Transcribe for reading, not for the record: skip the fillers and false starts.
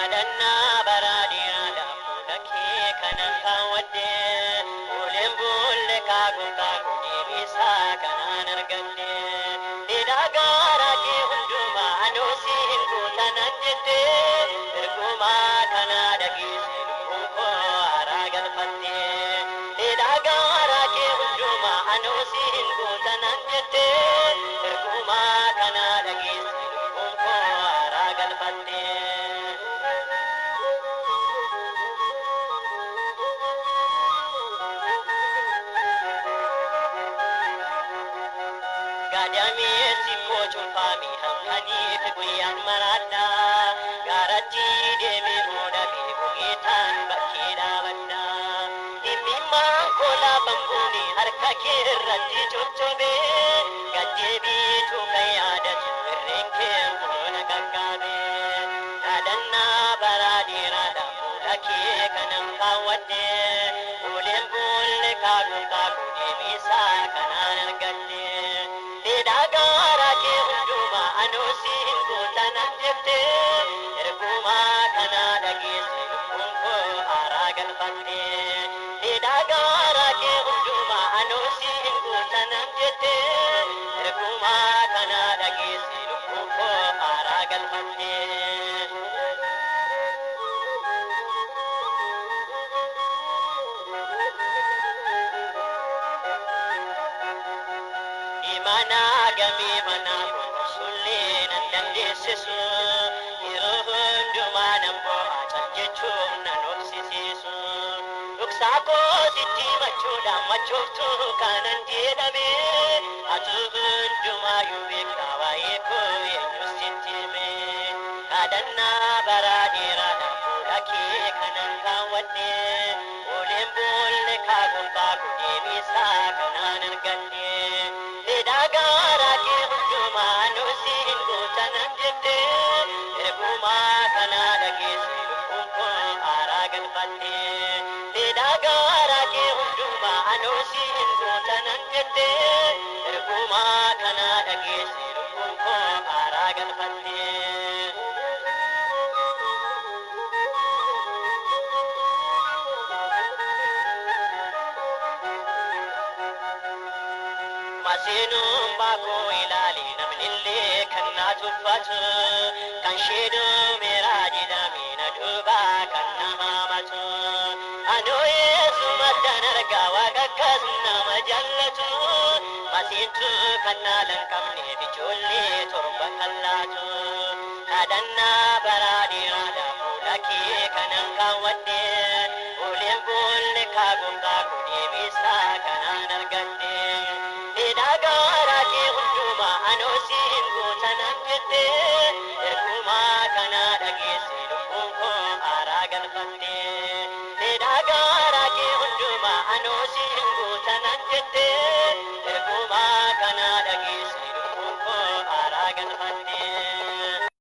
Adanna baradiyada fulake kanan kawade Ulen bulle kagun kagun ibisa kanan argande Didagara ke hunduma anosi hindu tananjete Erguma kanada gisin kumko aragal pande Didagara ke hunduma anosi hindu tananjete Erguma kanada gisin kumko aragal pande Gadami siko chumpami halkani kuyan marada Garati demi roda bibugitan bakira banda Imima kola bambuni harka kirrati chuchobe Gajebi chukayada chirrenke muna gaggabe Kadanna baradira da mulake kanan kawade Ulen bulle kagun kagun emisa kanan galle Didagara ke hunduma anosi hindu tananjete Erguma kanada gisin kumko aragal pande Didagara ke hunduma anosi hindu tananjete Erguma kanada gisin kumko aragal pande Imana gami mana sulle nan dandeessisu yeroo hundumaa nambo acan jechuun nan obsisiisu dhugsaa kootitti machuudha machooftu kanan jedhame atu hundumaayyuu beektaa waa'ee koo eenyus sitti hime kadhannaa baraa dheeraadha fuula kee kanan kaawwadhe oleen boolle kaakuun kaaku deebisaa kanaan argadhe Didagara ke hunduma anosi hindu tananjete Erguma kanada gisin kumko aragal pande Didagara ke hunduma anosi hindu tananjete Erguma kanada gisin kumko aragal pande Masinum bako ilali namnille kanna tuffatu kan sheedu miraji damina duba kanna hamatu Ano yesu maddan arga waqa kas nama jallatu Masintu kanna lankamne bijolle torba kallatu Kadanna baradira fulake kanan kawadde Ulen bulle kagun kagun ebisa kanan argadde Didagara ke hunduma anosi hindu tananjete Erguma kanada gisin kumko aragal pande Didagara ke hunduma anosi hindu tananjete Erguma kanada gisin kumko aragal pande